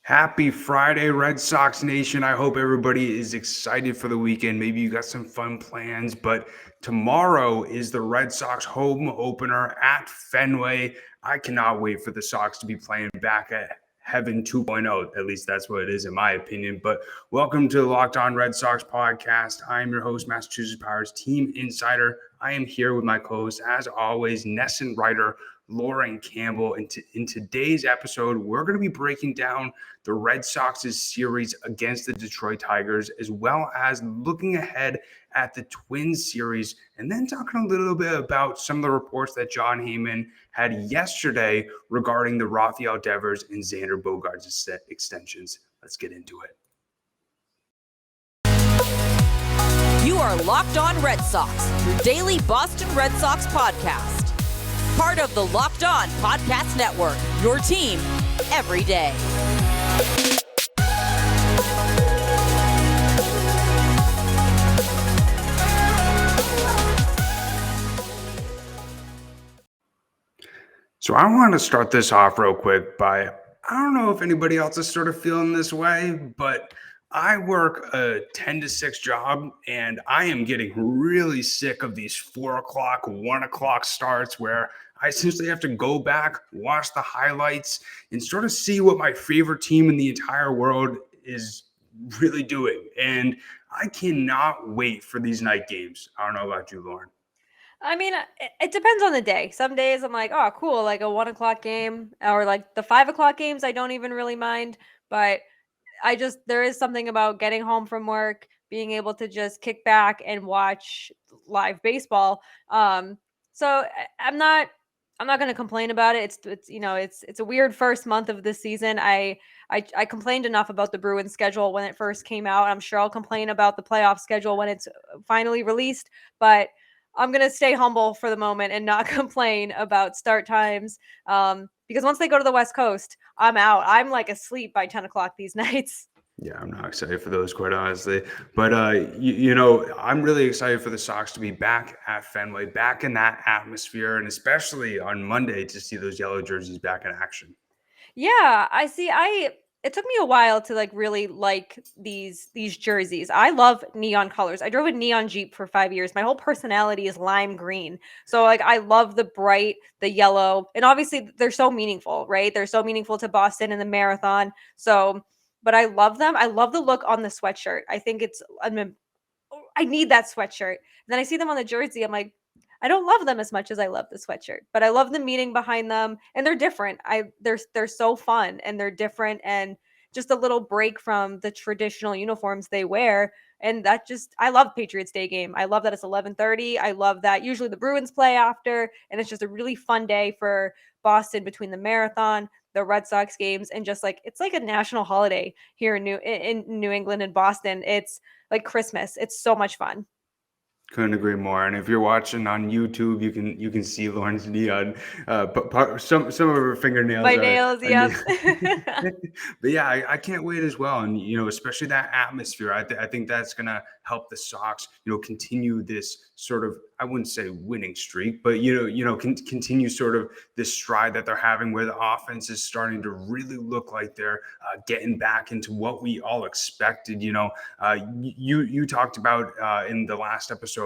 Happy Friday, Red Sox Nation. I hope everybody is excited for the weekend. Maybe you got some fun plans, but tomorrow is the Red Sox home opener at Fenway. I cannot wait for the Sox to be playing back at Heaven 2.0. At least that's what it is, in my opinion. But welcome to the Locked On Red Sox podcast. I am your host, Massachusetts Power's team insider. I am here with my co-host, as always, NESN writer Lauren Campbell. And in today's episode, we're going to be breaking down the Red Sox's series against the Detroit Tigers, as well as looking ahead at the Twins series, and then talking a little bit about some of the reports that Jon Heyman had yesterday regarding the Rafael Devers and Xander Bogaerts extensions. Let's get into it. You are Locked On Red Sox, your daily Boston Red Sox podcast. Part of the Locked On Podcast Network, your team every day. So I want to start this off real quick by, I don't know if anybody else is sort of feeling this way, but I work a 10 to 6 job and I am getting really sick of these 4 o'clock, 1 o'clock starts where I essentially have to go back, watch the highlights, and sort of see what my favorite team in the entire world is really doing. And I cannot wait for these night games. I don't know about you, Lauren. I mean, it depends on the day. Some days I'm like, oh, cool, like a 1 o'clock game, or like the 5 o'clock games, I don't even really mind. But there is something about getting home from work, being able to just kick back and watch live baseball. So I'm not going to complain about it. It's a weird first month of this season. I complained enough about the Bruins schedule when it first came out. I'm sure I'll complain about the playoff schedule when it's finally released, but I'm going to stay humble for the moment and not complain about start times. Because once they go to the West Coast, I'm out. I'm like asleep by 10 o'clock these nights. Yeah, I'm not excited for those, quite honestly. But, I'm really excited for the Sox to be back at Fenway, back in that atmosphere, and especially on Monday to see those yellow jerseys back in action. Yeah, I see. It took me a while to like really like these jerseys. I love neon colors. I drove a neon Jeep for 5 years. My whole personality is lime green. So like I love the bright, the yellow, and obviously they're so meaningful, right? They're so meaningful to Boston and the marathon. So, but I love them. I love the look on the sweatshirt. I think I need that sweatshirt. Then I see them on the jersey. I'm like, I don't love them as much as I love the sweatshirt, but I love the meaning behind them, and they're different. They're so fun and they're different, and just a little break from the traditional uniforms they wear. And I love Patriots Day game. I love that it's 11:30. I love that usually the Bruins play after, and it's just a really fun day for Boston between the marathon, the Red Sox games, and just like it's like a national holiday here in New England and Boston. It's like Christmas. It's so much fun. Couldn't agree more. And if you're watching on YouTube, you can see Lauren's neon. Some of her fingernails. My nails, yep. But yeah, I can't wait as well. And especially that atmosphere. I think that's gonna help the Sox, continue this sort of, I wouldn't say winning streak, but continue sort of this stride that they're having, where the offense is starting to really look like they're getting back into what we all expected. You talked about in the last episode,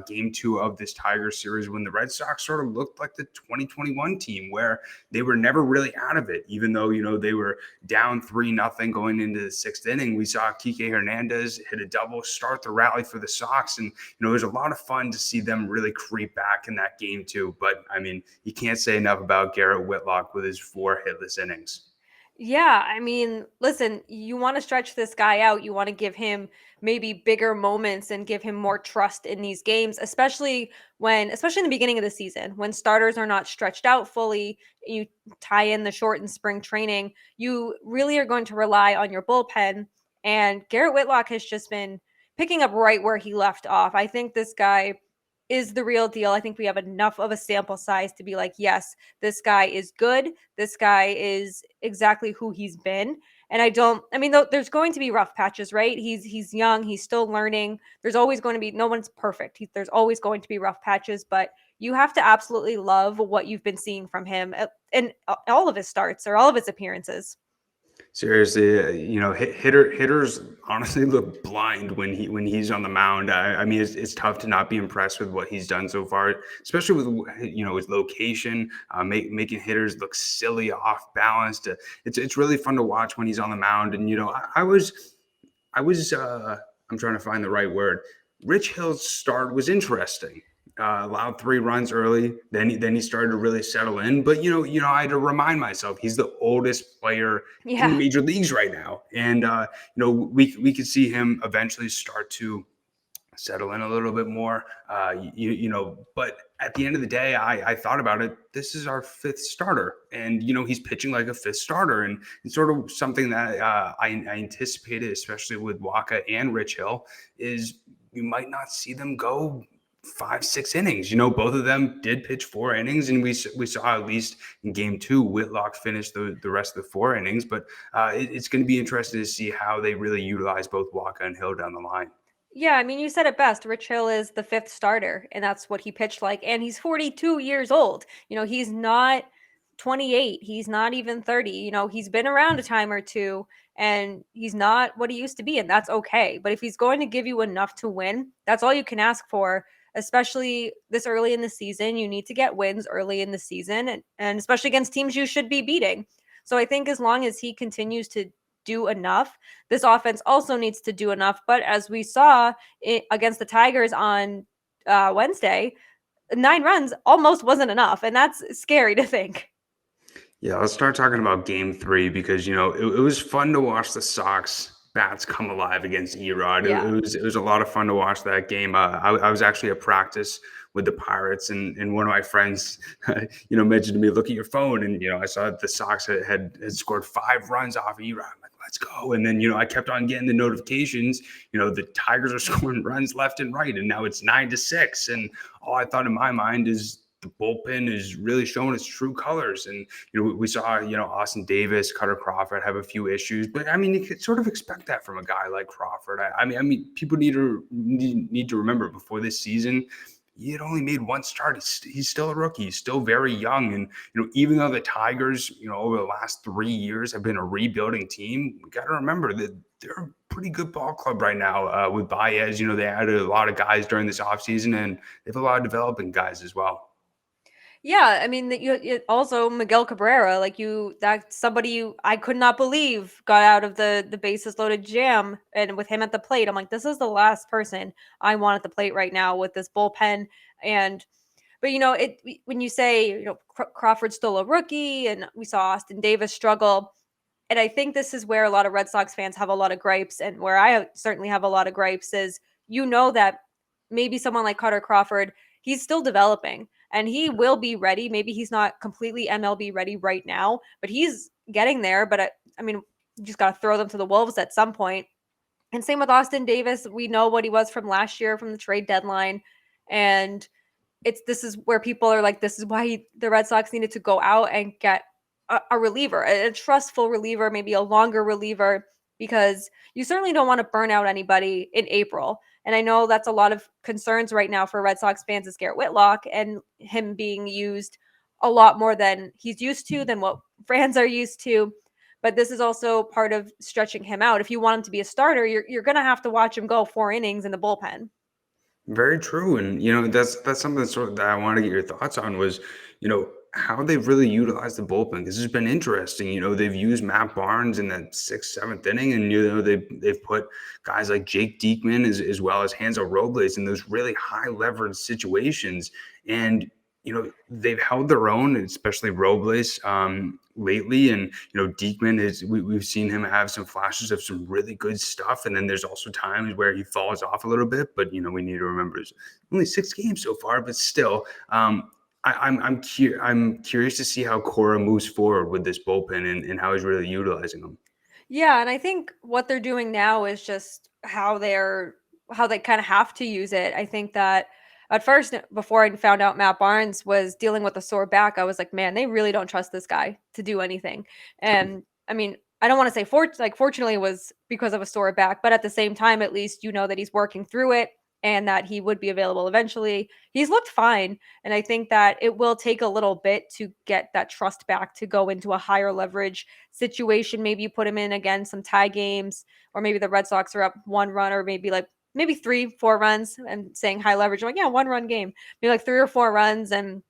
game 2 of this Tigers series, when the Red Sox sort of looked like the 2021 team, where they were never really out of it, even though they were down 3-0 going into the 6th inning. We saw Kiké Hernandez hit a double, start the rally for the Sox, and it was a lot of fun to see them really creep back in that game too. But I mean, you can't say enough about Garrett Whitlock with his 4 hitless innings. Yeah, I mean, listen, you want to stretch this guy out. You want to give him maybe bigger moments and give him more trust in these games, especially in the beginning of the season, when starters are not stretched out fully. You tie in the shortened spring training, you really are going to rely on your bullpen. And Garrett Whitlock has just been picking up right where he left off. I think this guy is the real deal. I think we have enough of a sample size to be like, yes, this guy is good. This guy is exactly who he's been. And there's going to be rough patches, right? He's young. He's still learning. There's always going to be, no one's perfect. There's always going to be rough patches, but you have to absolutely love what you've been seeing from him in all of his starts or all of his appearances. Seriously, hitters honestly look blind when he's on the mound. I mean, it's tough to not be impressed with what he's done so far, especially with his location, making hitters look silly, off balanced. It's really fun to watch when he's on the mound. And I'm trying to find the right word. Rich Hill's start was interesting. Allowed 3 runs early, then he started to really settle in. But I had to remind myself he's the oldest player in the Yeah. major leagues right now, and we could see him eventually start to settle in a little bit more. But at the end of the day, I thought about it. This is our 5th starter, and he's pitching like a 5th starter, and it's sort of something that I anticipated, especially with Waka and Rich Hill, is you might not see them go 5, 6 innings. Both of them did pitch 4 innings, and we saw at least in game 2, Whitlock finished the rest of the 4 innings. But it's going to be interesting to see how they really utilize both Waka and Hill down the line. Yeah, I mean, you said it best. Rich Hill is the 5th starter, and that's what he pitched like. And he's 42 years old. He's not 28. He's not even 30. He's been around a time or two, and he's not what he used to be, and that's okay. But if he's going to give you enough to win, that's all you can ask for, especially this early in the season. You need to get wins early in the season, and especially against teams you should be beating. So I think as long as he continues to do enough, this offense also needs to do enough. But as we saw against the Tigers on Wednesday, 9 runs almost wasn't enough. And that's scary to think. Yeah, let's start talking about game 3 because it was fun to watch the Sox bats come alive against Erod. Yeah. It was a lot of fun to watch that game. I was actually at practice with the Pirates, and one of my friends, mentioned to me, look at your phone, and I saw that the Sox had scored 5 runs off of Erod. I'm like, let's go. And then I kept on getting the notifications. The Tigers are scoring runs left and right, and now it's 9-6. And all I thought in my mind is, the bullpen is really showing its true colors. And, we saw, Austin Davis, Cutter Crawford have a few issues, but I mean, you could sort of expect that from a guy like Crawford. I mean, people need to remember before this season, he had only made 1 start. He's still a rookie. He's still very young. And, even though the Tigers, over the last 3 years have been a rebuilding team, we got to remember that they're a pretty good ball club right now with Baez. They added a lot of guys during this offseason, and they have a lot of developing guys as well. Yeah, I mean, you also Miguel Cabrera, that's somebody I could not believe got out of the bases loaded jam, and with him at the plate, I'm like, this is the last person I want at the plate right now with this bullpen. But when you say Crawford's still a rookie, and we saw Austin Davis struggle, and I think this is where a lot of Red Sox fans have a lot of gripes, and where I certainly have a lot of gripes is that maybe someone like Cutter Crawford, he's still developing. And he will be ready. Maybe he's not completely MLB ready right now, but he's getting there. But I mean, you just got to throw them to the wolves at some point. And same with Austin Davis. We know what he was from last year from the trade deadline. And this is where people are like, this is why the Red Sox needed to go out and get a reliever, a trustful reliever, maybe a longer reliever, because you certainly don't want to burn out anybody in April. And I know that's a lot of concerns right now for Red Sox fans is Garrett Whitlock and him being used a lot more than he's used to, than what fans are used to. But this is also part of stretching him out. If you want him to be a starter, you're going to have to watch him go 4 innings in the bullpen. Very true. And, that's something that I want to get your thoughts on was, how they've really utilized the bullpen. This has been interesting. They've used Matt Barnes in that 6th, 7th inning, and, they've put guys like Jake Diekman as well as Hansel Robles in those really high leverage situations. And, they've held their own, especially Robles lately. And, Diekman we've seen him have some flashes of some really good stuff. And then there's also times where he falls off a little bit, but, we need to remember it's only 6 games so far, but still, I'm curious to see how Cora moves forward with this bullpen and how he's really utilizing them. Yeah, and I think what they're doing now is just how they kind of have to use it. I think that at first, before I found out Matt Barnes was dealing with a sore back, I was like, man, they really don't trust this guy to do anything. And I mean, I don't want to say fortunately it was because of a sore back, but at the same time, at least that he's working through it. and that he would be available eventually. He's looked fine. And I think that it will take a little bit to get that trust back to go into a higher leverage situation. Maybe you put him in again some tie games, or maybe the Red Sox are up 1 run, or maybe 3-4 runs and saying high leverage. I'm like, yeah, 1 run game, maybe like 3 or 4 runs, and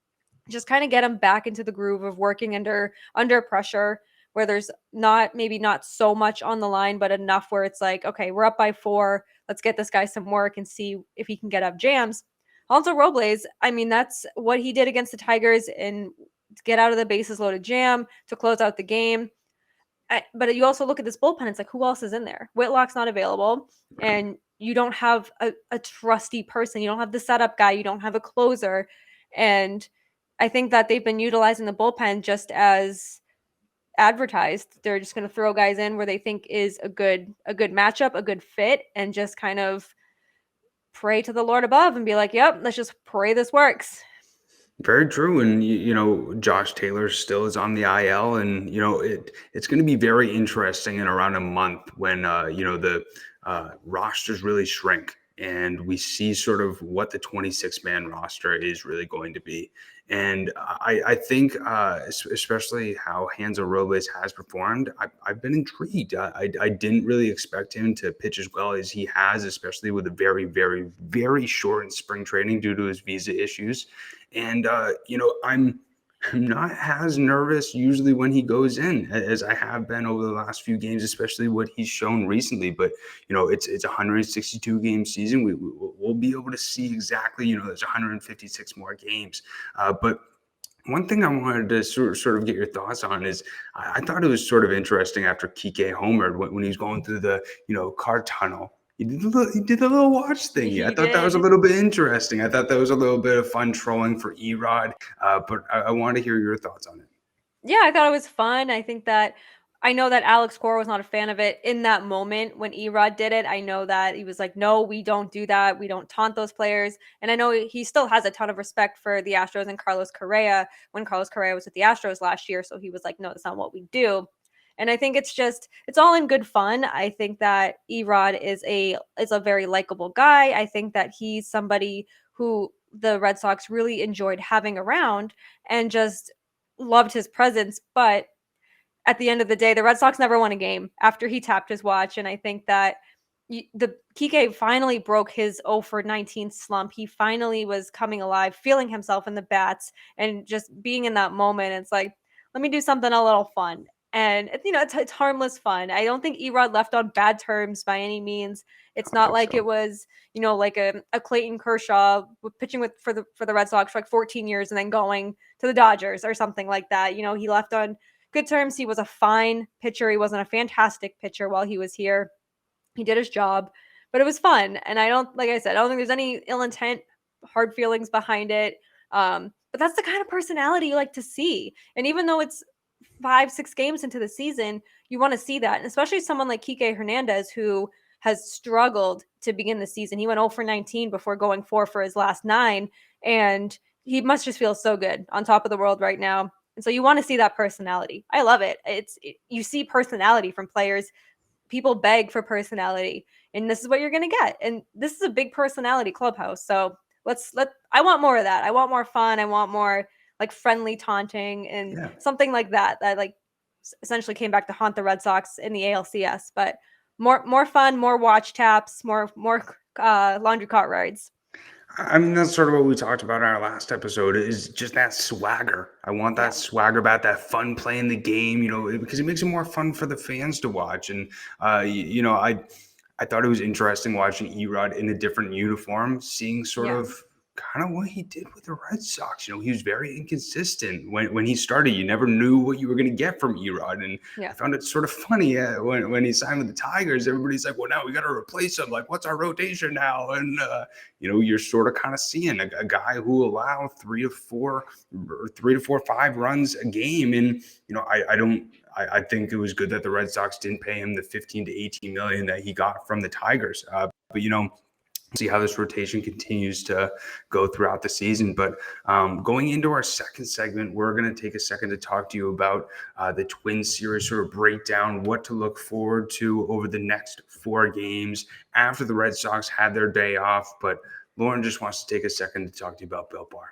just kind of get him back into the groove of working under pressure, where there's maybe not so much on the line, but enough where it's like, okay, we're up by 4. Let's get this guy some work and see if he can get up jams. Alonso Robles, I mean, that's what he did against the Tigers, and get out of the bases loaded jam to close out the game. But you also look at this bullpen, it's like, who else is in there? Whitlock's not available, and you don't have a trusty person. You don't have the setup guy. You don't have a closer. And I think that they've been utilizing the bullpen just as advertised. They're just going to throw guys in where they think is a good matchup, a good fit, and just kind of pray to the Lord above and be like, yep, let's just pray this works. Very true. And, Josh Taylor still is on the IL, and, it's going to be very interesting in around a month when, the rosters really shrink and we see sort of what the 26-man roster is really going to be. And I think, especially how Hanser Robles has performed, I've been intrigued. I didn't really expect him to pitch as well as he has, especially with a very, very, very short spring training due to his visa issues. And, I'm not as nervous usually when he goes in as I have been over the last few games, especially what he's shown recently. But, it's a 162 game season. We'll be able to see exactly, there's 156 more games. But one thing I wanted to sort of get your thoughts on is I thought it was sort of interesting after Kiké homered when he was going through the, car tunnel. He did the little watch thing. I thought that was a little bit interesting. I thought that was a little bit of fun trolling for Erod, but I wanted to hear your thoughts on it. Yeah, I thought it was fun. I know that Alex Cora was not a fan of it in that moment when Erod did it. I know that he was like, no, we don't do that. We don't taunt those players. And I know he still has a ton of respect for the Astros and Carlos Correa when Carlos Correa was with the Astros last year. So he was like, no, that's not what we do. And I think it's all in good fun. I think that Erod is a very likable guy. I think that he's somebody who the Red Sox really enjoyed having around and just loved his presence. But at the end of the day, the Red Sox never won a game after he tapped his watch. And I think that the Kiké finally broke his 0 for 19 slump. He finally was coming alive, feeling himself in the bats, and just being in that moment. It's like, let me do something a little fun. And it's harmless fun. I don't think Erod left on bad terms by any means. It's not like it was, like a Clayton Kershaw pitching for the Red Sox for like 14 years and then going to the Dodgers or something like that. He left on good terms. He was a fine pitcher. He wasn't a fantastic pitcher while he was here. He did his job, but it was fun. And like I said, I don't think there's any ill intent, hard feelings behind it. But that's the kind of personality you like to see. And even though it's 5-6 games into the season, you want to see that. And especially someone like Kiké Hernandez, who has struggled to begin the season. He went 0 for 19 before going 4 for his last 9. And he must just feel so good on top of the world right now. And so you want to see that personality. I love it. You see personality from players. People beg for personality, and this is what you're going to get. And this is a big personality clubhouse. So I want more of that. I want more fun. I want more like friendly taunting and something like that like essentially came back to haunt the Red Sox in the ALCS. But more fun, more watch taps, more laundry cart rides. I mean, that's sort of what we talked about in our last episode, is just that swagger. I want that swagger about that fun playing the game, because it makes it more fun for the fans to watch. And, I thought it was interesting watching Erod in a different uniform, seeing sort of kind of what he did with the Red Sox. He was very inconsistent when he started. You never knew what you were going to get from Erod. And I found it sort of funny when he signed with the Tigers. Everybody's like, well, now we got to replace him. Like, what's our rotation now? And, you're sort of kind of seeing a guy who allow 3 to 4 or 5 runs a game. And, I think it was good that the Red Sox didn't pay him the 15 to 18 million that he got from the Tigers. But, see how this rotation continues to go throughout the season. But going into our second segment, we're going to take a second to talk to you about the Twins series, sort of break down what to look forward to over the next 4 games after the Red Sox had their day off. But Lauren just wants to take a second to talk to you about Built Bar.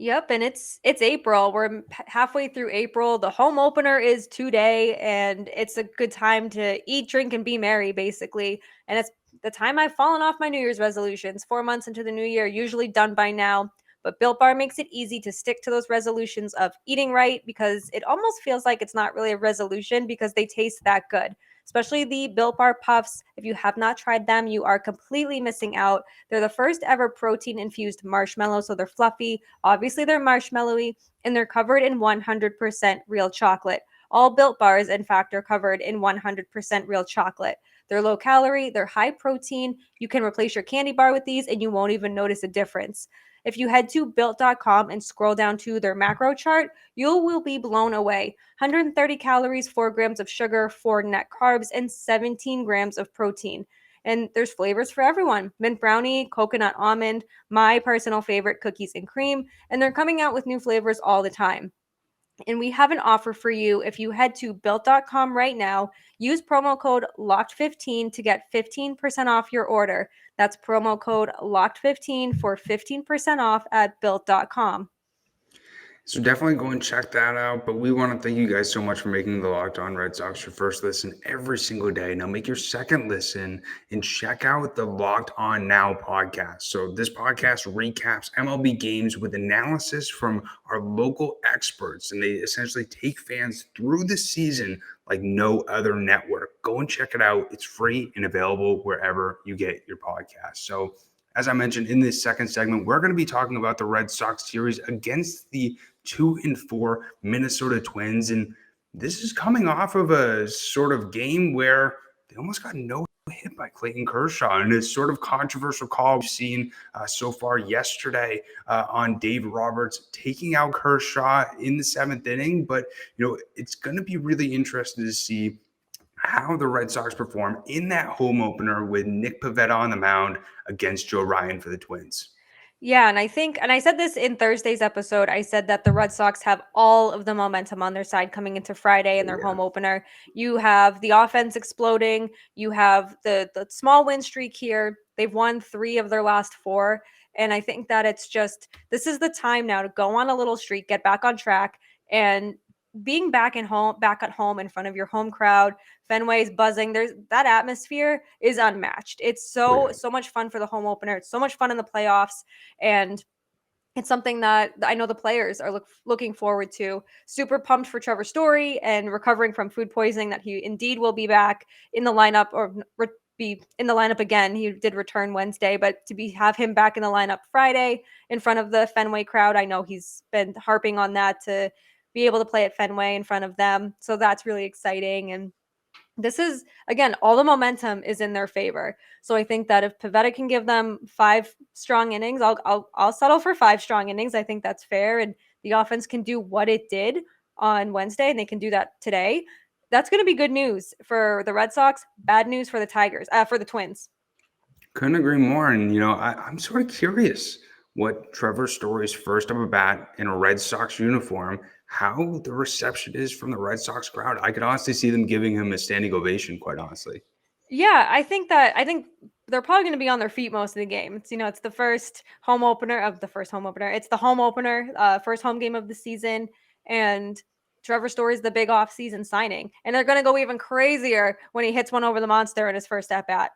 Yep, and it's April. We're halfway through April. The home opener is today, and it's a good time to eat, drink, and be merry, basically. And it's the time I've fallen off my New Year's resolutions. 4 months into the new year, usually done by now. But Built Bar makes it easy to stick to those resolutions of eating right, because it almost feels like it's not really a resolution because they taste that good. Especially the Built Bar Puffs. If you have not tried them, you are completely missing out. They're the first ever protein-infused marshmallow, so they're fluffy. Obviously, they're marshmallowy, and they're covered in 100% real chocolate. All Built Bars, in fact, are covered in 100% real chocolate. They're low calorie, they're high protein. You can replace your candy bar with these, and you won't even notice a difference. If you head to built.com and scroll down to their macro chart, you will be blown away. 130 calories, 4 grams of sugar, 4 net carbs, and 17 grams of protein. And there's flavors for everyone: mint brownie, coconut almond, my personal favorite, cookies and cream. And they're coming out with new flavors all the time. And we have an offer for you. If you head to built.com right now, use promo code LOCKED15 to get 15% off your order. That's promo code LOCKED15 for 15% off at built.com. So definitely go and check that out. But we want to thank you guys so much for making the Locked On Red Sox your first listen every single day. Now make your second listen and check out the Locked On Now podcast. So this podcast recaps MLB games with analysis from our local experts, and they essentially take fans through the season like no other network. Go and check it out. It's free and available wherever you get your podcast. So as I mentioned in this second segment, we're going to be talking about the Red Sox series against the 2-4 Minnesota Twins. And this is coming off of a sort of game where they almost got no hit by Clayton Kershaw, and it's sort of controversial call we've seen so far yesterday on Dave Roberts taking out Kershaw in the 7th inning. But it's going to be really interesting to see how the Red Sox perform in that home opener with Nick Pivetta on the mound against Joe Ryan for the Twins. Yeah, and I said this in Thursday's episode, I said that the Red Sox have all of the momentum on their side coming into Friday in their home opener. You have the offense exploding. You have the small win streak here. They've won 3 of their last 4. And I think that this is the time now to go on a little streak, get back on track, and being back at home in front of your home crowd. Fenway's buzzing. There's that atmosphere is unmatched. It's so much fun for the home opener. It's so much fun in the playoffs, and it's something that I know the players are looking forward to. Super pumped for Trevor Story and recovering from food poisoning, that he indeed will be back in the lineup, or be in the lineup again. He did return Wednesday, but have him back in the lineup Friday in front of the Fenway crowd. I know he's been harping on that, to be able to play at Fenway in front of them. So that's really exciting. And this is, again, all the momentum is in their favor. So I think that if Pivetta can give them 5 strong innings, I'll settle for 5 strong innings. I think that's fair. And the offense can do what it did on Wednesday, and they can do that today. That's going to be good news for the Red Sox, bad news for the Twins. Couldn't agree more. And, I'm sort of curious what Trevor Story's first up at bat in a Red Sox uniform, how the reception is from the Red Sox crowd. I could honestly see them giving him a standing ovation, quite honestly. Yeah, I think they're probably going to be on their feet most of the game. It's the first home opener. It's the home opener, first home game of the season, and Trevor Story's the big off-season signing, and they're going to go even crazier when he hits one over the monster in his first at bat.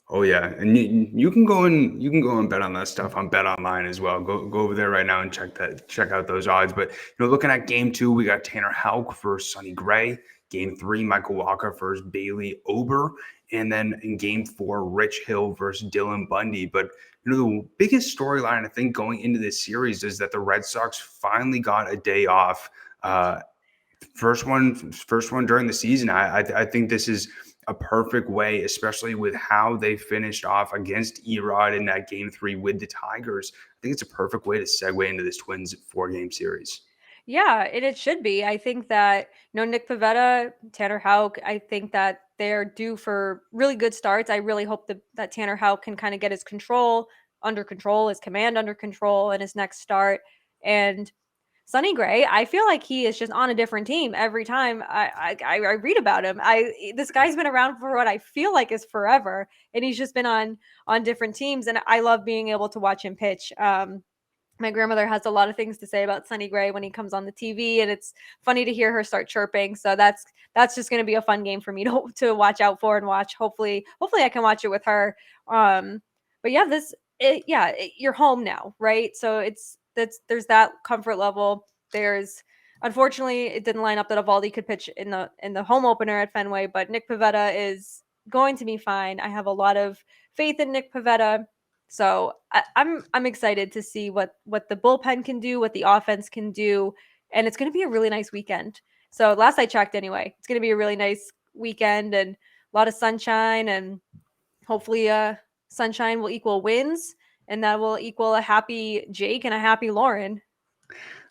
Oh yeah, and you can go and bet on that stuff on BetOnline as well. Go over there right now and check out those odds. But looking at game 2, we got Tanner Houck versus Sonny Gray. Game 3, Michael Walker versus Bailey Ober, and then in game 4, Rich Hill versus Dylan Bundy. But the biggest storyline I think going into this series is that the Red Sox finally got a day off. First one during the season. I think this is a perfect way, especially with how they finished off against Erod in that game 3 with the Tigers. I think it's a perfect way to segue into this Twins 4-game series. Yeah, and it should be. I think that, Nick Pivetta, Tanner Houck, I think that they're due for really good starts. I really hope that Tanner Houck can kind of get his under control, his command under control in his next start. And Sonny Gray, I feel like he is just on a different team every time I read about him. This guy's been around for what I feel like is forever, and he's just been on different teams, and I love being able to watch him pitch. My grandmother has a lot of things to say about Sonny Gray when he comes on the TV, and it's funny to hear her start chirping. So that's just going to be a fun game for me to watch out for and watch. Hopefully I can watch it with her. But yeah, you're home now, right? So there's that comfort level. There's Unfortunately, it didn't line up that Eovaldi could pitch in the home opener at Fenway, but Nick Pivetta is going to be fine. I have a lot of faith in Nick Pivetta. So I'm excited to see what the bullpen can do, what the offense can do, and it's going to be a really nice weekend. So last I checked, anyway, it's going to be a really nice weekend and a lot of sunshine, and hopefully, sunshine will equal wins, and that will equal a happy Jake and a happy Lauren.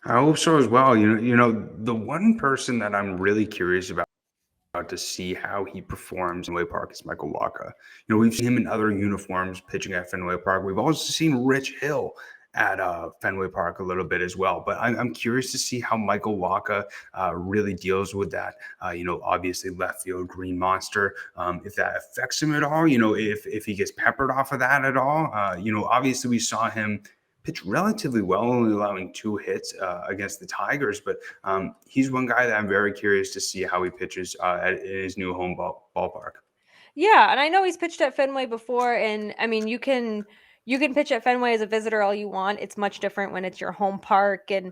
I hope so as well. The one person that I'm really curious about to see how he performs in Fenway Park is Michael Wacha. We've seen him in other uniforms pitching at Fenway Park. We've also seen Rich Hill at Fenway Park a little bit as well. But I'm curious to see how Michael Wacha really deals with that. Obviously left field green monster. If that affects him at all, if he gets peppered off of that at all. Obviously we saw him pitched relatively well, only allowing 2 hits against the Tigers. But he's one guy that I'm very curious to see how he pitches in his new home ballpark. Yeah, and I know he's pitched at Fenway before, and I mean, you can pitch at Fenway as a visitor all you want. It's much different when it's your home park, and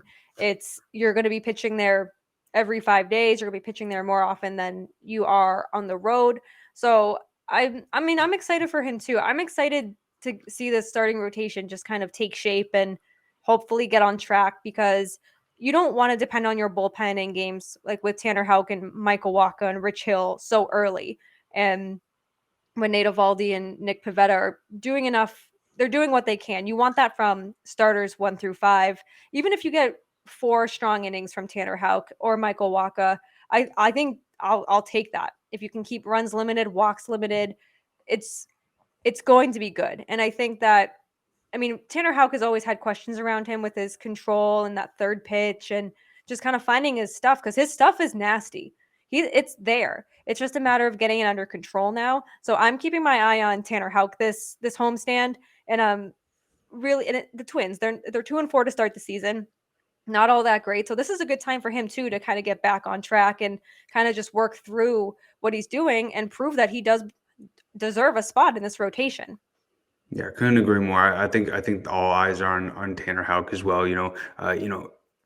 you're going to be pitching there every 5 days. You're going to be pitching there more often than you are on the road. So I'm excited for him too. I'm excited to see this starting rotation just kind of take shape and hopefully get on track, because you don't want to depend on your bullpen in games like with Tanner Houck and Michael Wacha and Rich Hill so early. And when Nate Eovaldi and Nick Pivetta are doing enough, they're doing what they can. You want that from starters 1 through 5. Even if you get 4 strong innings from Tanner Houck or Michael Wacha, I think I'll take that. If you can keep runs limited, walks limited, it's going to be good. And I think that, I mean, Tanner Houck has always had questions around him with his control and that third pitch and just kind of finding his stuff, because his stuff is nasty. It's there. It's just a matter of getting it under control now. So I'm keeping my eye on Tanner Houck this homestand, and really, and the Twins, they're 2-4 to start the season. Not all that great. So this is a good time for him too to kind of get back on track and kind of just work through what he's doing and prove that he does deserve a spot in this rotation. Yeah, couldn't agree more. I think all eyes are on Tanner Houck as well.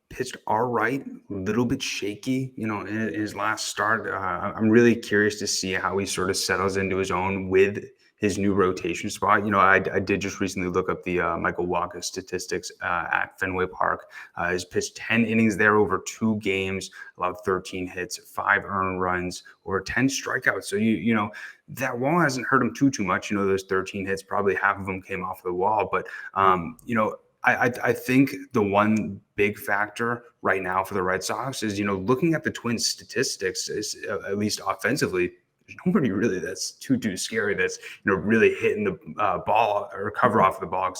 Pitched all right, a little bit shaky. In his last start. I'm really curious to see how he sort of settles into his own with his new rotation spot. I did just recently look up the Michael Wacha statistics at Fenway Park. He's pitched 10 innings there over 2 games, allowed 13 hits, 5 earned runs, or 10 strikeouts. So that wall hasn't hurt him too much. Those 13 hits, probably half of them came off the wall. But I think the one big factor right now for the Red Sox is, looking at the Twins statistics, is at least offensively, there's nobody really that's too scary that's really hitting the ball or cover off the ball,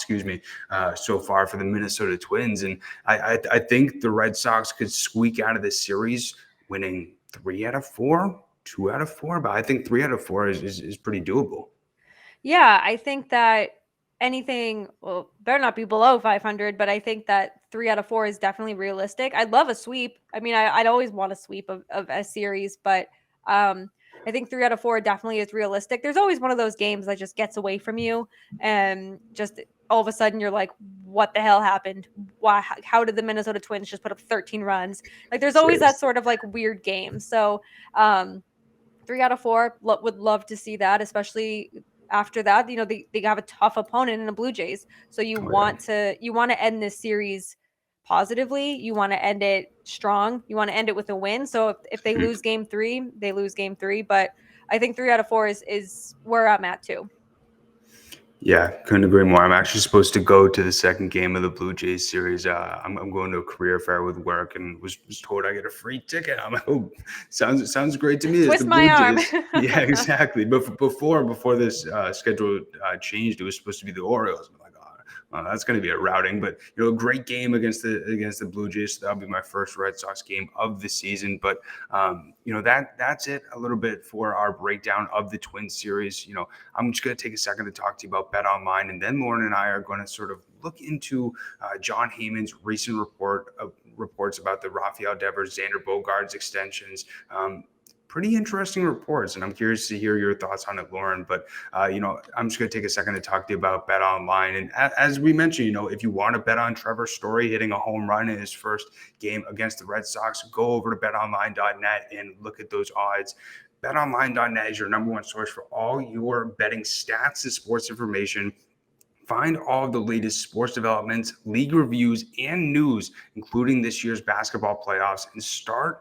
so far for the Minnesota Twins. And I think the Red Sox could squeak out of this series winning 3 out of 4, 2 out of 4, but I think 3 out of 4 is pretty doable. Yeah, I think that anything, well, better not be below 500, but I think that 3 out of 4 is definitely realistic. I'd love a sweep. I mean, I'd always want a sweep of a series, but I think 3 out of 4 definitely is realistic. There's always one of those games that just gets away from you, and just all of a sudden you're like, what the hell happened? Why? How did the Minnesota Twins just put up 13 runs? Like, there's always that sort of like weird game. So 3 out of 4, would love to see that, especially after that. They have a tough opponent in the Blue Jays. So you want to end this series positively. You want to end it strong. You want to end it with a win. So if they lose game 3, they lose game 3. But I think 3 out of 4 is where I'm at too. Yeah, couldn't agree more. I'm actually supposed to go to the second game of the Blue Jays series. I'm going to a career fair with work and was told I get a free ticket. I'm like, oh, sounds great to me. It's the Twist my Blue arm. Jays. Yeah, exactly. But before this schedule changed, it was supposed to be the Orioles. I'm like, that's going to be a routing. But a great game against the Blue Jays. So that'll be my first Red Sox game of the season. But that's it a little bit for our breakdown of the Twins series. I'm just going to take a second to talk to you about BetOnline, and then Lauren and I are going to sort of look into Jon Heyman's recent reports about the Rafael Devers, Xander Bogaerts extensions. Pretty interesting reports, and I'm curious to hear your thoughts on it, Lauren. But I'm just going to take a second to talk to you about BetOnline. And as we mentioned, if you want to bet on Trevor Story hitting a home run in his first game against the Red Sox, go over to BetOnline.net and look at those odds. BetOnline.net is your number one source for all your betting stats and sports information. Find all of the latest sports developments, league reviews, and news, including this year's basketball playoffs and start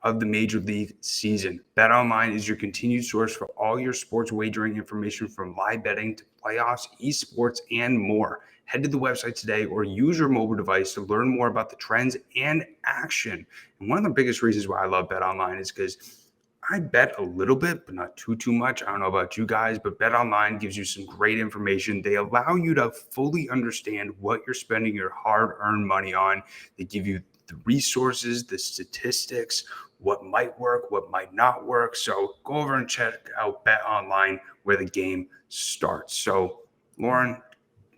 of the Major League season. BetOnline is your continued source for all your sports wagering information, from live betting to playoffs, esports, and more. Head to the website today or use your mobile device to learn more about the trends and action. And one of the biggest reasons why I love BetOnline is because I bet a little bit, but not too much. I don't know about you guys, but BetOnline gives you some great information. They allow you to fully understand what you're spending your hard-earned money on. They give you the resources, the statistics, what might work, what might not work. So go over and check out BetOnline, where the game starts. So, Lauren,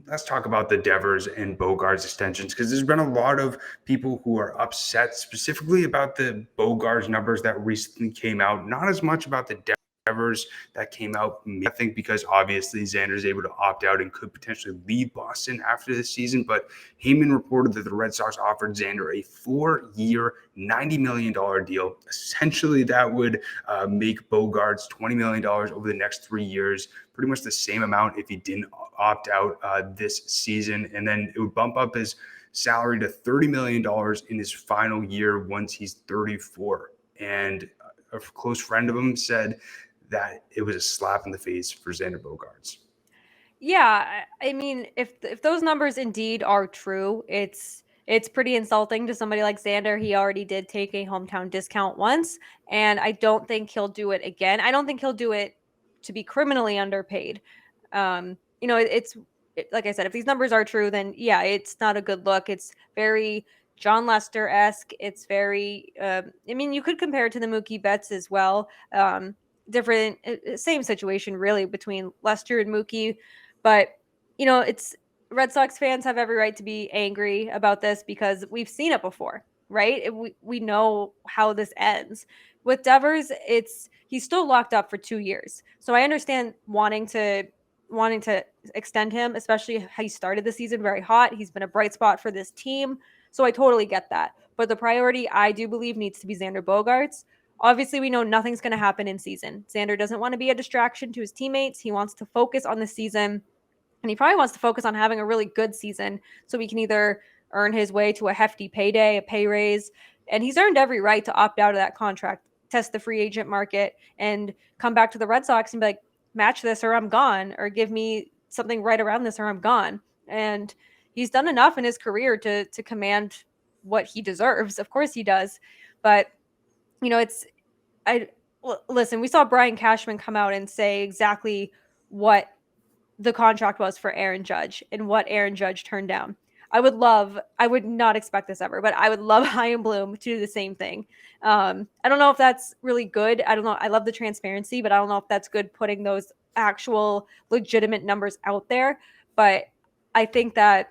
let's talk about the Devers and Bogaerts extensions, because there's been a lot of people who are upset specifically about the Bogaerts numbers that recently came out, not as much about the Devers that came out, I think, because obviously Xander's able to opt out and could potentially leave Boston after this season. But Heyman reported that the Red Sox offered Xander a 4-year, $90 million deal. Essentially, that would make Bogaerts $20 million over the next 3 years, pretty much the same amount if he didn't opt out this season. And then it would bump up his salary to $30 million in his final year once he's 34. And a close friend of him said that it was a slap in the face for Xander Bogaerts. Yeah, I mean, if those numbers indeed are true, it's pretty insulting to somebody like Xander. He already did take a hometown discount once, and I don't think he'll do it again. I don't think he'll do it to be criminally underpaid. It's like I said, if these numbers are true, then yeah, it's not a good look. It's very John Lester-esque. It's very, you could compare it to the Mookie Betts as well. Different, same situation really between Lester and Mookie. But, it's Red Sox fans have every right to be angry about this because we've seen it before, right? We know how this ends. With Devers, he's still locked up for 2 years. So I understand wanting to extend him, especially how he started the season very hot. He's been a bright spot for this team. So I totally get that. But the priority, I do believe, needs to be Xander Bogaerts. Obviously, we know nothing's going to happen in season. Xander doesn't want to be a distraction to his teammates. He wants to focus on the season, and he probably wants to focus on having a really good season so he can either earn his way to a hefty payday, a pay raise, and he's earned every right to opt out of that contract, test the free agent market, and come back to the Red Sox and be like, match this or I'm gone, or give me something right around this or I'm gone. And he's done enough in his career to command what he deserves. Of course he does. But listen, we saw Brian Cashman come out and say exactly what the contract was for Aaron Judge and what Aaron Judge turned down. I would not expect this ever, but I would love Chaim Bloom to do the same thing. I don't know if that's really good. I don't know. I love the transparency, but I don't know if that's good putting those actual legitimate numbers out there. But I think that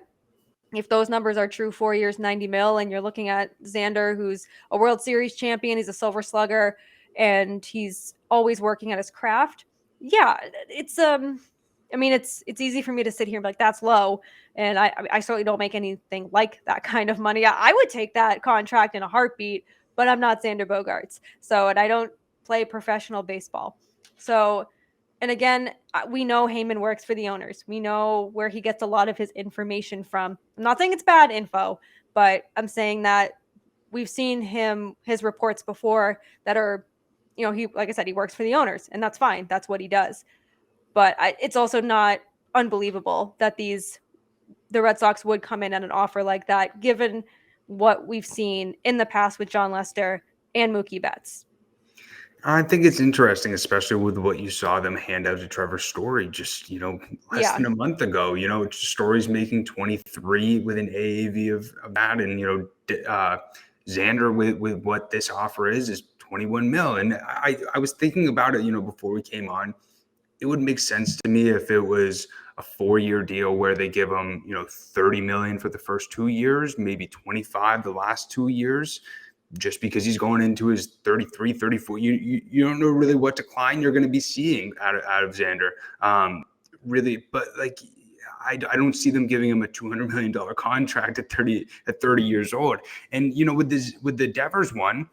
if those numbers are true, 4 years, 90 mil, and you're looking at Xander, who's a World Series champion, he's a Silver Slugger, and he's always working at his craft. Yeah, it's easy for me to sit here and be like, that's low. And I certainly don't make anything like that kind of money. I would take that contract in a heartbeat, but I'm not Xander Bogaerts. And I don't play professional baseball. So, and again, we know Heyman works for the owners. We know where he gets a lot of his information from. I'm not saying it's bad info, but I'm saying that we've seen his reports before that are, like I said, he works for the owners, and that's fine. That's what he does. But it's also not unbelievable that the Red Sox would come in at an offer like that, given what we've seen in the past with Jon Lester and Mookie Betts. I think it's interesting, especially with what you saw them hand out to Trevor Story just, less than a month ago. Story's making 23 with an AAV of that. And, Xander with what this offer is 21 mil. And I was thinking about it, before we came on. It would make sense to me if it was a 4-year deal where they give him, 30 million for the first 2 years, maybe 25 the last 2 years, just because he's going into his 33, 34. You don't know really what decline you're going to be seeing out of Xander. Really, but like I don't see them giving him a $200 million contract at 30 years old. And with the Devers one,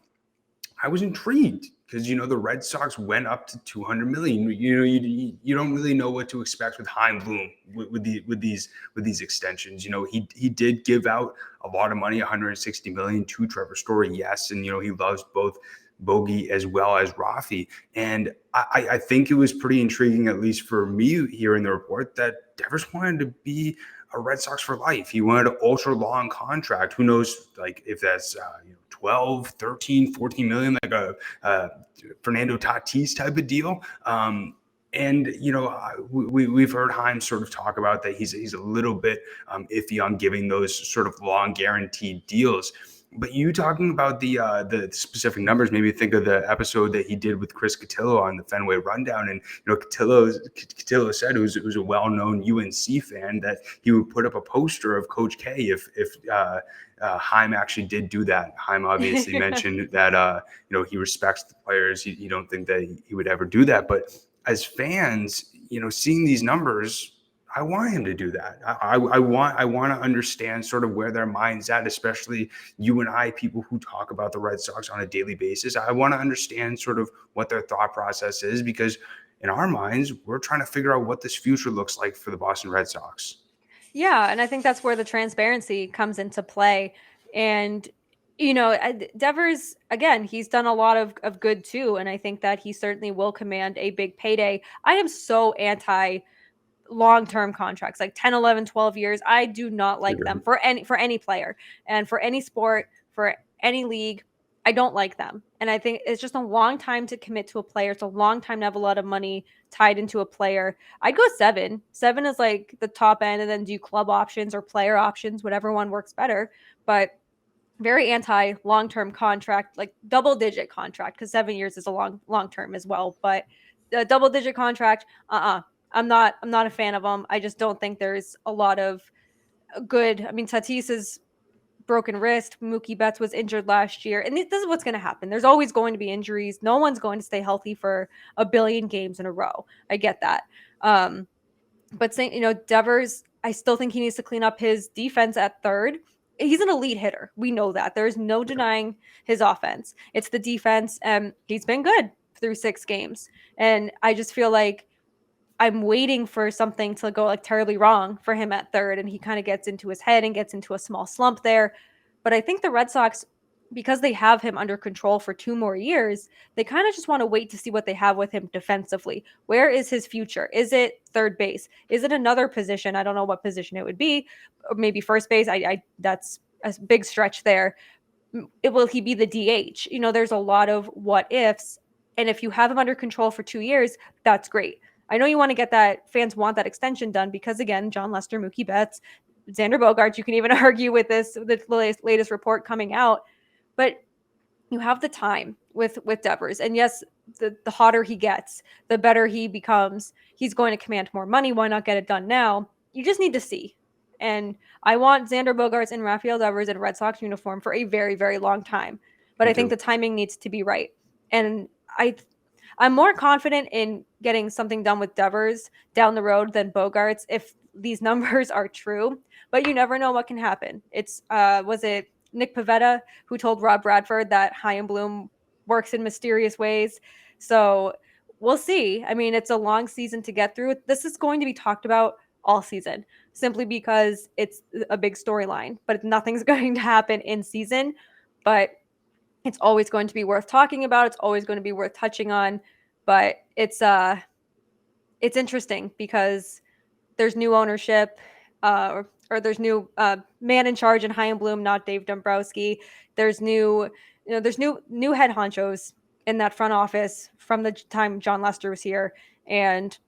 I was intrigued because the Red Sox went up to 200 million. You don't really know what to expect with Chaim Bloom with these extensions. He did give out a lot of money, 160 million to Trevor Story, yes, and he loves both Bogey as well as Rafi. And I think it was pretty intriguing, at least for me hearing the report, that Devers wanted to be a Red Sox for life. He wanted an ultra long contract. Who knows, like if that's 12, 13, 14 million, like a Fernando Tatis type of deal. And we've heard Chaim sort of talk about that he's a little bit iffy on giving those sort of long guaranteed deals. But you talking about the specific numbers made me think of the episode that he did with Chris Cotillo on the Fenway Rundown. And Cotillo said, who's a well-known UNC fan, that he would put up a poster of Coach K if Chaim actually did do that. Chaim obviously mentioned that he respects the players. He don't think that he would ever do that. But as fans, seeing these numbers, I want him to do that. I want to understand sort of where their mind's at, especially you and I, people who talk about the Red Sox on a daily basis. I want to understand sort of what their thought process is, because in our minds, we're trying to figure out what this future looks like for the Boston Red Sox. Yeah, and I think that's where the transparency comes into play. And Devers, again, he's done a lot of good too, and I think that he certainly will command a big payday. I am so anti long-term contracts, like 10, 11, 12 years. I do not like them for any player and for any sport, for any league. I don't like them. And I think it's just a long time to commit to a player. It's a long time to have a lot of money tied into a player. I'd go 7. 7 is like the top end, and then do club options or player options, whatever one works better. But very anti long-term contract, like double-digit contract, because 7 years is a long term as well. But the double-digit contract, I'm not a fan of them. I just don't think there's a lot of good. I mean, Tatis is broken wrist. Mookie Betts was injured last year. And this is what's going to happen. There's always going to be injuries. No one's going to stay healthy for a billion games in a row. I get that. But saying, Devers, I still think he needs to clean up his defense at third. He's an elite hitter. We know that. There's no denying his offense. It's the defense. He's been good through 6 games. And I just feel like I'm waiting for something to go like terribly wrong for him at third, and he kind of gets into his head and gets into a small slump there. But I think the Red Sox, because they have him under control for 2 more years, they kind of just want to wait to see what they have with him defensively. Where is his future? Is it third base? Is it another position? I don't know what position it would be. Or maybe first base. I that's a big stretch there. Will he be the DH? There's a lot of what ifs. And if you have him under control for 2 years, that's great. I know you want to get that, fans want that extension done because, again, Jon Lester, Mookie Betts, Xander Bogaerts, you can even argue with the latest report coming out. But you have the time with Devers. And yes, the hotter he gets, the better he becomes. He's going to command more money. Why not get it done now? You just need to see. And I want Xander Bogaerts and Rafael Devers in a Red Sox uniform for a very, very long time. But I think the timing needs to be right. And I'm more confident in getting something done with Devers down the road than Bogaerts if these numbers are true. But you never know what can happen. It's was it Nick Pivetta who told Rob Bradford that Chaim Bloom works in mysterious ways? So we'll see. I mean, it's a long season to get through. This is going to be talked about all season simply because it's a big storyline. But nothing's going to happen in season. But it's always going to be worth talking about. It's always going to be worth touching on. But it's interesting because there's new ownership, or there's new man in charge in Chaim Bloom, not Dave Dombrowski. There's there's new head honchos in that front office from the time John Lester was here, and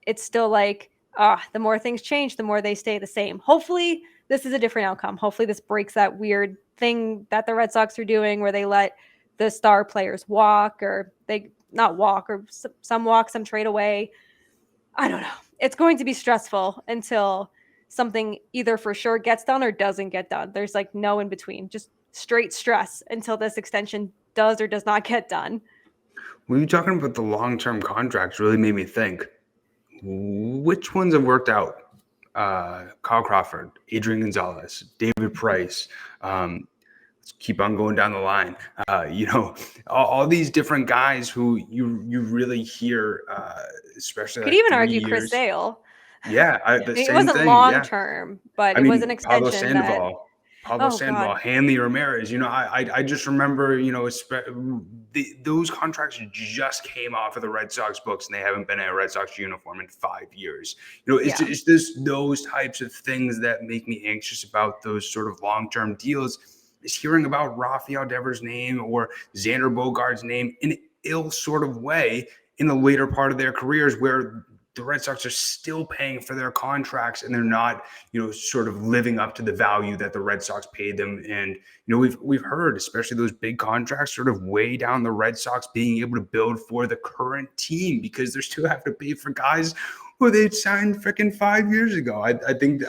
it's still like, the more things change, the more they stay the same. Hopefully, this is a different outcome. Hopefully, this breaks that weird thing that the Red Sox are doing where they let the star players walk, or they not walk, or some walk, some trade away. I don't know. It's going to be stressful until something either for sure gets done or doesn't get done. There's like no in between, just straight stress until this extension does or does not get done. When you're talking about the long-term contracts, really made me think, which ones have worked out? Kyle Crawford, Adrian Gonzalez, David Price. Let's keep on going down the line. All these different guys who you really hear, especially Could like even 3 argue years. Chris Sale. Yeah, I the mean, it same wasn't thing. long Yeah. term, but I it was an mean, Pablo extension that. Sandoval, God. Hanley Ramirez. I just remember, those contracts just came off of the Red Sox books, and they haven't been in a Red Sox uniform in 5 years. It's Yeah. just those types of things that make me anxious about those sort of long-term deals. Is hearing about Rafael Devers' name or Xander Bogaerts' name in an ill sort of way in the later part of their careers, where the Red Sox are still paying for their contracts and they're not, sort of living up to the value that the Red Sox paid them. And, we've heard, especially those big contracts, sort of weigh down the Red Sox being able to build for the current team because they still have to pay for guys who they signed freaking 5 years ago. I think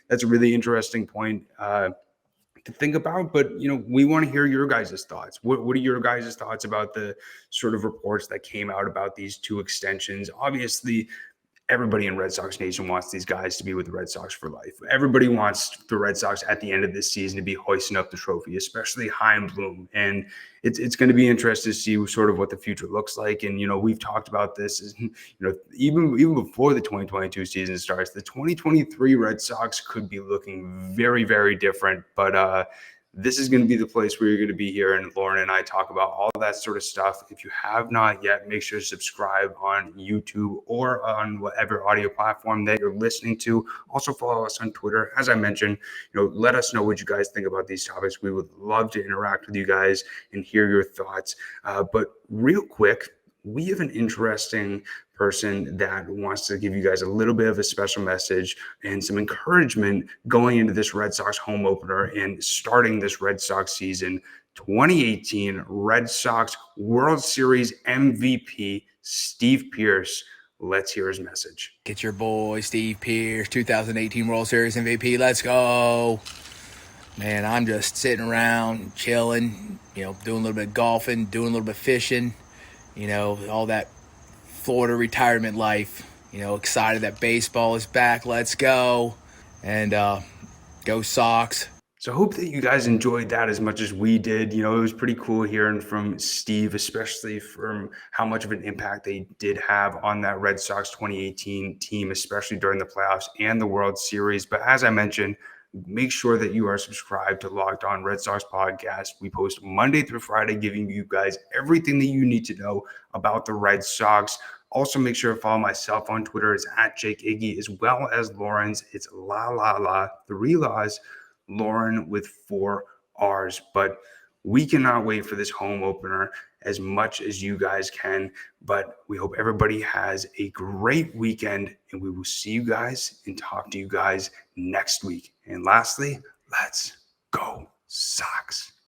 that's a really interesting point to think about, but we want to hear your guys' thoughts. What are your guys' thoughts about the sort of reports that came out about these two extensions? Obviously, everybody in Red Sox Nation wants these guys to be with the Red Sox for life. Everybody wants the Red Sox at the end of this season to be hoisting up the trophy, especially Chaim Bloom. And it's going to be interesting to see sort of what the future looks like. And, we've talked about this, even before the 2022 season starts, the 2023 Red Sox could be looking very, very different. But this is going to be the place where you're going to be here, and Lauren and I talk about all that sort of stuff. If you have not yet, make sure to subscribe on YouTube or on whatever audio platform that you're listening to. Also follow us on Twitter. As I mentioned, let us know what you guys think about these topics. We would love to interact with you guys and hear your thoughts. But real quick, we have an interesting person that wants to give you guys a little bit of a special message and some encouragement going into this Red Sox home opener and starting this Red Sox season. 2018 Red Sox World Series MVP, Steve Pearce. Let's hear his message. Get your boy, Steve Pearce, 2018 World Series MVP. Let's go. Man, I'm just sitting around, chilling, doing a little bit of golfing, doing a little bit of fishing, all that Florida retirement life, excited that baseball is back. Let's go. And go Sox. So I hope that you guys enjoyed that as much as we did. It was pretty cool hearing from Steve, especially from how much of an impact they did have on that Red Sox 2018 team, especially during the playoffs and the World Series. But as I mentioned, make sure that you are subscribed to Locked On Red Sox podcast. We post Monday through Friday, giving you guys everything that you need to know about the Red Sox. Also, make sure to follow myself on Twitter. It's at Jake Iggy, as well as Lauren's. It's La 3 Laws, Lauren with 4 R's. But we cannot wait for this home opener as much as you guys can. But we hope everybody has a great weekend, and we will see you guys and talk to you guys next week. And lastly, let's go Sox.